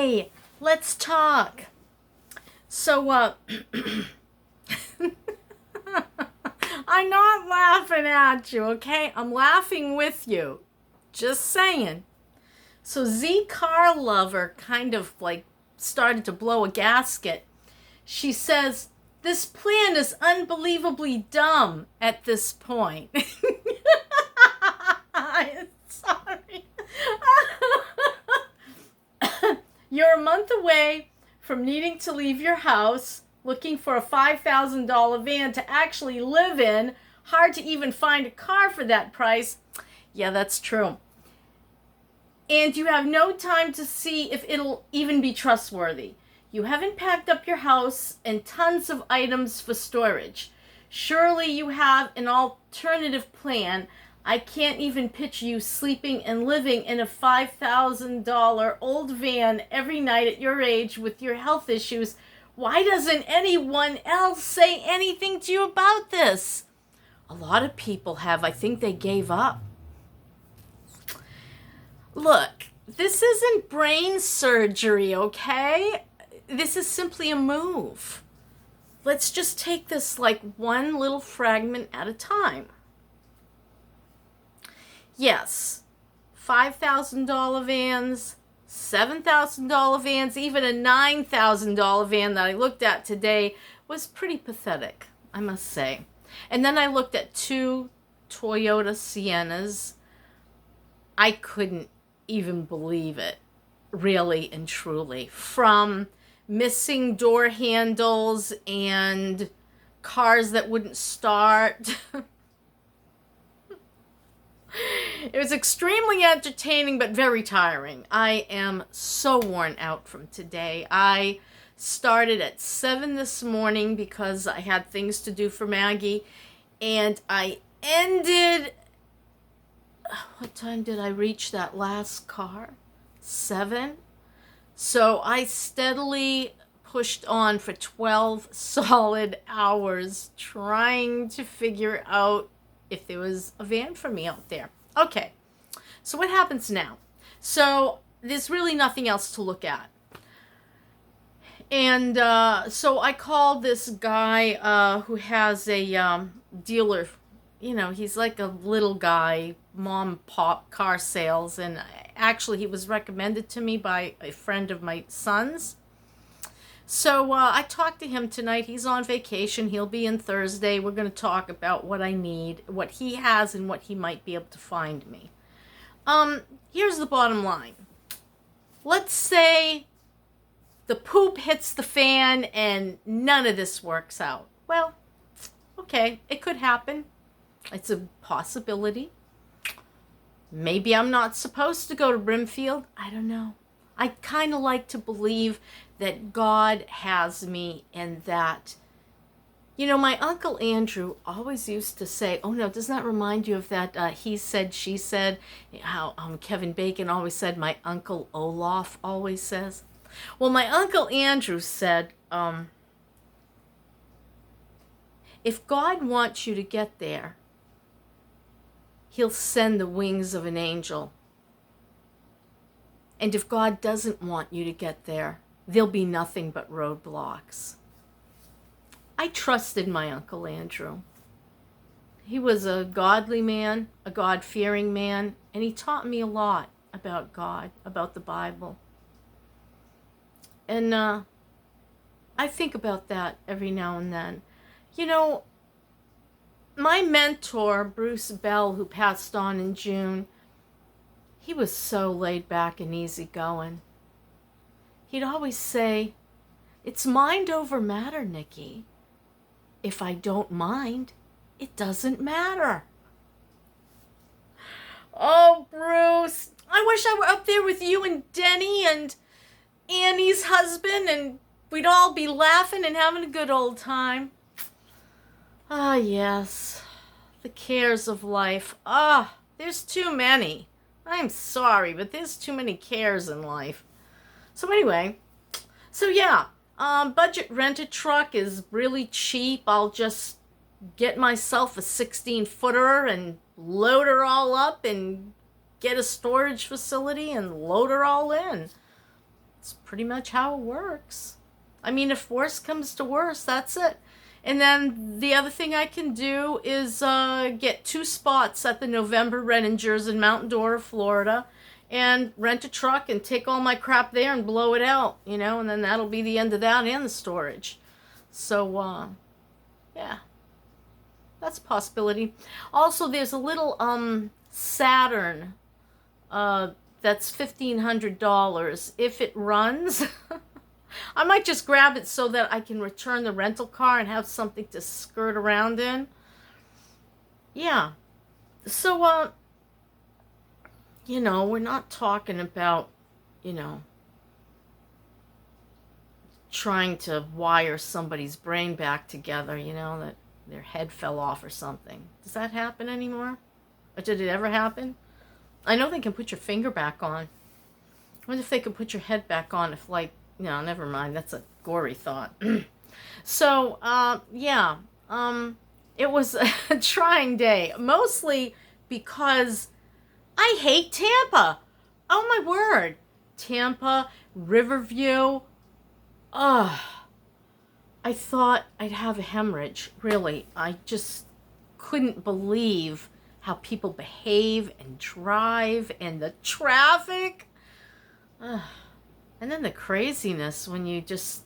Hey, let's talk. So, I'm not laughing at you, okay? I'm laughing with you. Just saying. So, Z Car Lover kind of like started to blow a gasket. She says, this plan is unbelievably dumb at this point. I'm sorry. You're a month away from needing to leave your house, looking for a $5,000 van to actually live in. Hard to even find a car for that price. Yeah, that's true. And you have no time to see if it'll even be trustworthy. You haven't packed up your house and tons of items for storage. Surely you have an alternative plan. I can't even picture you sleeping and living in a $5,000 old van every night at your age with your health issues. Why doesn't anyone else say anything to you about this? A lot of people have. I think they gave up. Look, this isn't brain surgery, okay? This is simply a move. Let's just take this like one little fragment at a time. Yes, $5,000 vans, $7,000 vans, even a $9,000 van that I looked at today was pretty pathetic, I must say. And then I looked at two Toyota Siennas. I couldn't even believe it, really and truly. From missing door handles and cars that wouldn't start. It was extremely entertaining, but very tiring. I am so worn out from today. I started at 7 this morning because I had things to do for Maggie, and I ended... What time did I reach that last car? 7? So I steadily pushed on for 12 solid hours trying to figure out if there was a van for me out there. Okay, so what happens now? So there's really nothing else to look at. And so I called this guy who has a dealer. You know, he's like a little guy, mom pop car sales. And actually he was recommended to me by a friend of my son's. So I talked to him tonight. He's on vacation. He'll be in Thursday. We're going to talk about what I need, what he has, and what he might be able to find me. Here's the bottom line. Let's say the poop hits the fan and none of this works out. Well, okay, it could happen. It's a possibility. Maybe I'm not supposed to go to Brimfield. I don't know. I kind of like to believe that God has me and that, you know, my Uncle Andrew always used to say, oh no, doesn't that remind you of that he said, she said, how Kevin Bacon always said, my Uncle Olaf always says? Well, my Uncle Andrew said, if God wants you to get there, he'll send the wings of an angel. And if God doesn't want you to get there, there'll be nothing but roadblocks. I trusted my Uncle Andrew. He was a godly man, a God-fearing man, and he taught me a lot about God, about the Bible. And I think about that every now and then. You know, my mentor, Bruce Bell, who passed on in June, he was so laid back and easygoing. He'd always say, it's mind over matter, Nikki. If I don't mind, it doesn't matter. Oh, Bruce, I wish I were up there with you and Denny and Annie's husband, and we'd all be laughing and having a good old time. Ah, yes, the cares of life. There's too many. I'm sorry, but there's too many cares in life. So anyway, budget rent-a-truck is really cheap. I'll just get myself a 16-footer and load her all up and get a storage facility and load her all in. It's pretty much how it works. I mean, if worse comes to worse, that's it. And then the other thing I can do is get 2 spots at the November Renningers in Mount Dora, Florida, and rent a truck and take all my crap there and blow it out, you know, and then that'll be the end of that and the storage. So, yeah, that's a possibility. Also, there's a little Saturn that's $1,500. If it runs, I might just grab it so that I can return the rental car and have something to skirt around in. Yeah. So, you know, we're not talking about, you know, trying to wire somebody's brain back together, you know, that their head fell off or something. Does that happen anymore? Or did it ever happen? I know they can put your finger back on. I wonder if they could put your head back on if, like, no, never mind. That's a gory thought. So, yeah, it was a trying day, mostly because I hate Tampa. Oh, my word. Tampa, Riverview. Ugh. I thought I'd have a hemorrhage, really. I just couldn't believe how people behave and drive and the traffic. Ugh. And then the craziness when you just...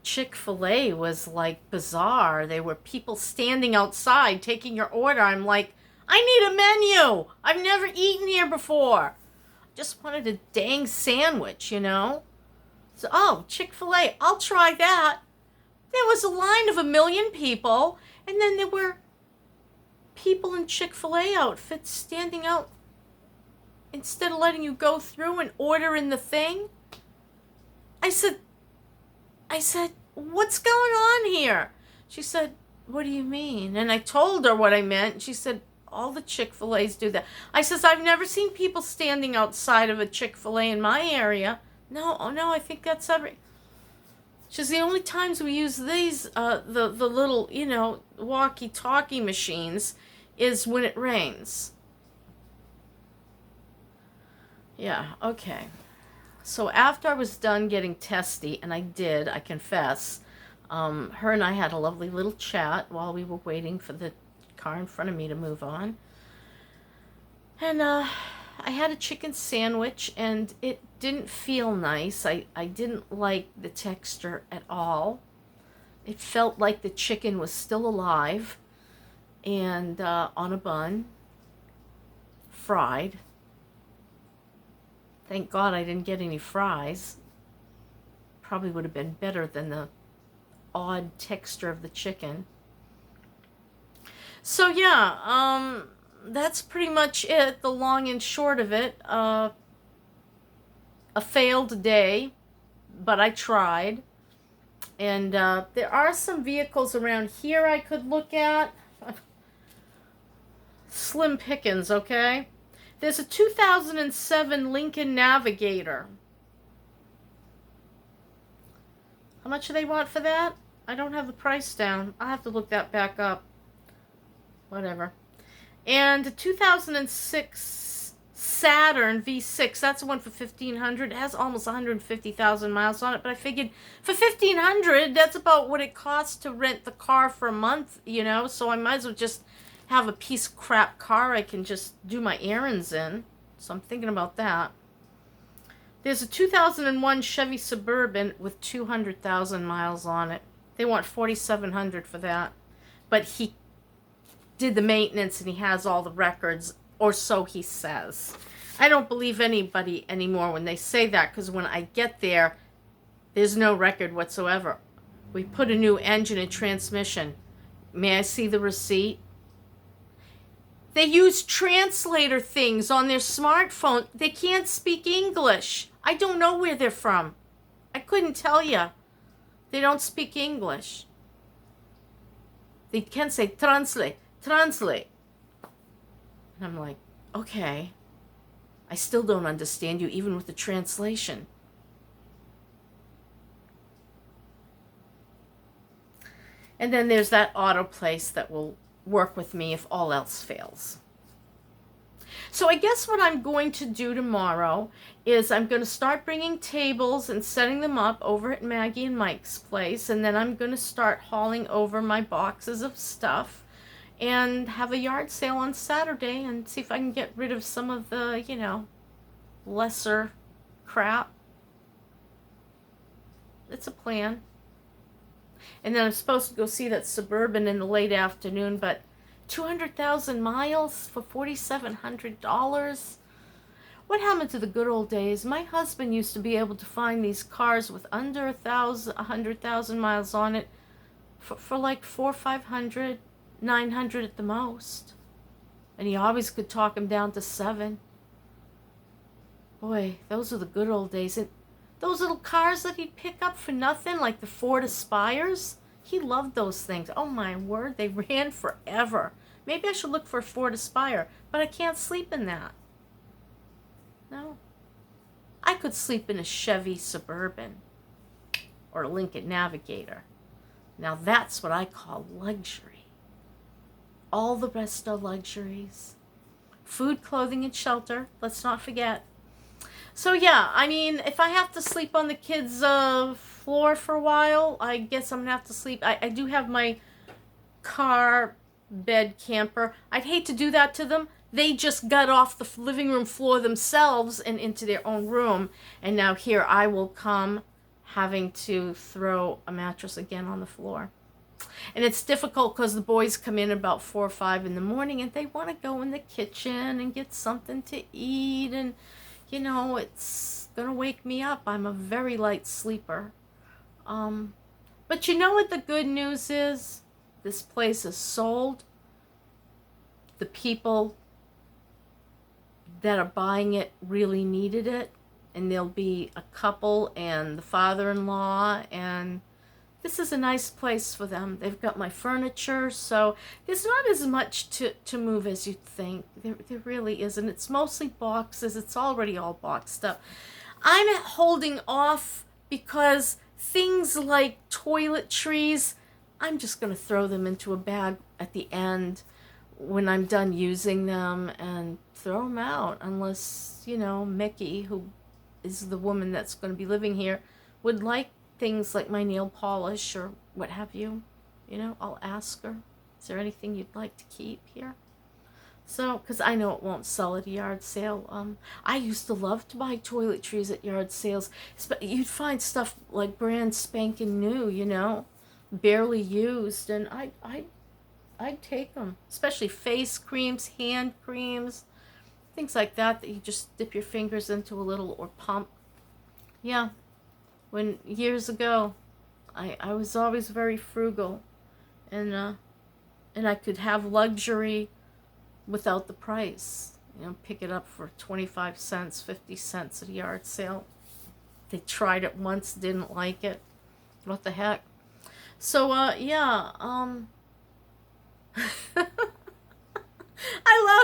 Chick-fil-A was like bizarre. There were people standing outside taking your order. I'm like, I need a menu. I've never eaten here before. Just wanted a dang sandwich, you know? So, oh, Chick-fil-A, I'll try that. There was a line of 1 million people, and then there were people in Chick-fil-A outfits standing out instead of letting you go through and order in the thing. I said, what's going on here? She said, what do you mean? And I told her what I meant. She said, all the Chick-fil-A's do that. I says, I've never seen people standing outside of a Chick-fil-A in my area. No, oh no, I think that's every... She says, the only times we use these, the little, you know, walkie-talkie machines is when it rains. Yeah, okay. So after I was done getting testy, and I did, I confess, her and I had a lovely little chat while we were waiting for the car in front of me to move on. And I had a chicken sandwich, and it didn't feel nice. I didn't like the texture at all. It felt like the chicken was still alive and on a bun, fried. Thank God I didn't get any fries. Probably would have been better than the odd texture of the chicken. So yeah, that's pretty much it, the long and short of it. A failed day, but I tried. And there are some vehicles around here I could look at. Slim pickings, okay? There's a 2007 Lincoln Navigator. How much do they want for that? I don't have the price down. I'll have to look that back up. Whatever. And a 2006 Saturn V6. That's the one for $1,500. It has almost 150,000 miles on it. But I figured for $1,500, that's about what it costs to rent the car for a month, you know? So I might as well just have a piece of crap car I can just do my errands in. So I'm thinking about that. There's a 2001 Chevy Suburban with 200,000 miles on it. They want $4,700 for that. But he did the maintenance and he has all the records, or so he says. I don't believe anybody anymore when they say that, because when I get there, there's no record whatsoever. We put a new engine and transmission. May I see the receipt? They use translator things on their smartphone. They can't speak English. I don't know where they're from. I couldn't tell you. They don't speak English. They can say translate, translate. And I'm like, okay. I still don't understand you even with the translation. And then there's that auto place that will work with me if all else fails. So I guess what I'm going to do tomorrow is I'm going to start bringing tables and setting them up over at Maggie and Mike's place, and then I'm going to start hauling over my boxes of stuff and have a yard sale on Saturday and see if I can get rid of some of the, lesser crap. It's a plan. And then I'm supposed to go see that Suburban in the late afternoon, but 200,000 miles for $4,700? What happened to the good old days? My husband used to be able to find these cars with under 100,000 miles on it for like 400, 500, 900 at the most. And he always could talk him down to 7. Boy, those were the good old days. And those little cars that he'd pick up for nothing, like the Ford Aspires, he loved those things. Oh my word, they ran forever. Maybe I should look for a Ford Aspire, but I can't sleep in that. No. I could sleep in a Chevy Suburban or a Lincoln Navigator. Now that's what I call luxury. All the rest are luxuries. Food, clothing, and shelter, let's not forget. So yeah, I mean, if I have to sleep on the kids' floor for a while, I guess I'm going to have to sleep. I do have my car bed camper. I'd hate to do that to them. They just got off the living room floor themselves and into their own room. And now here I will come having to throw a mattress again on the floor. And it's difficult because the boys come in about 4 or 5 in the morning and they want to go in the kitchen and get something to eat. And, it's going to wake me up. I'm a very light sleeper. But you know what the good news is? This place is sold. The people that are buying it really needed it. And there'll be a couple and the father-in-law, and this is a nice place for them. They've got my furniture, so there's not as much to move as you'd think. There really isn't. It's mostly boxes. It's already all boxed up. I'm holding off because things like toiletries, I'm just going to throw them into a bag at the end when I'm done using them and throw them out, unless, Mickey, who is the woman that's going to be living here, would like things like my nail polish or what have you. I'll ask her, is there anything you'd like to keep here? So, because I know it won't sell at a yard sale. I used to love to buy toiletries at yard sales. You'd find stuff like brand spanking new, barely used, and I'd take them. Especially face creams, hand creams, things like that you just dip your fingers into a little or pump. Yeah. When years ago, I was always very frugal, and I could have luxury without the price. Pick it up for 25 cents, 50 cents at a yard sale. They tried it once, didn't like it. What the heck? So yeah. I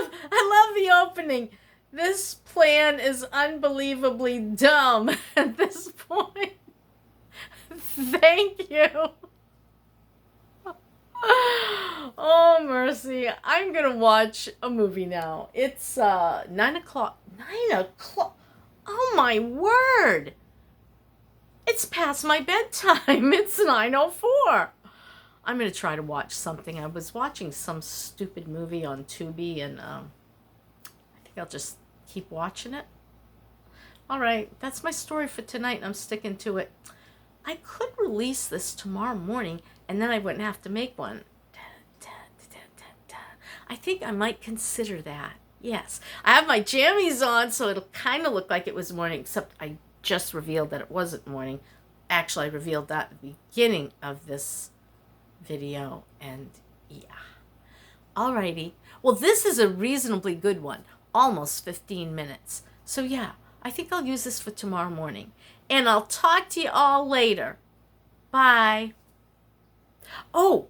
love the opening. This plan is unbelievably dumb at this point. Thank you. Oh, mercy. I'm going to watch a movie now. It's 9 o'clock. 9 o'clock? Oh, my word. It's past my bedtime. It's 9:04. I'm going to try to watch something. I was watching some stupid movie on Tubi, and I think I'll just keep watching it. All right, that's my story for tonight, and I'm sticking to it. I could release this tomorrow morning, and then I wouldn't have to make one. I think I might consider that. Yes, I have my jammies on, so it'll kind of look like it was morning, except I just revealed that it wasn't morning. Actually, I revealed that at the beginning of this video, and yeah. Alrighty. Well, this is a reasonably good one. Almost 15 minutes. So yeah, I think I'll use this for tomorrow morning. And I'll talk to you all later. Bye. Oh,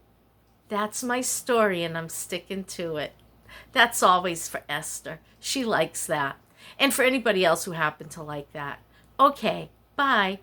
that's my story, and I'm sticking to it. That's always for Esther. She likes that. And for anybody else who happened to like that. Okay, bye.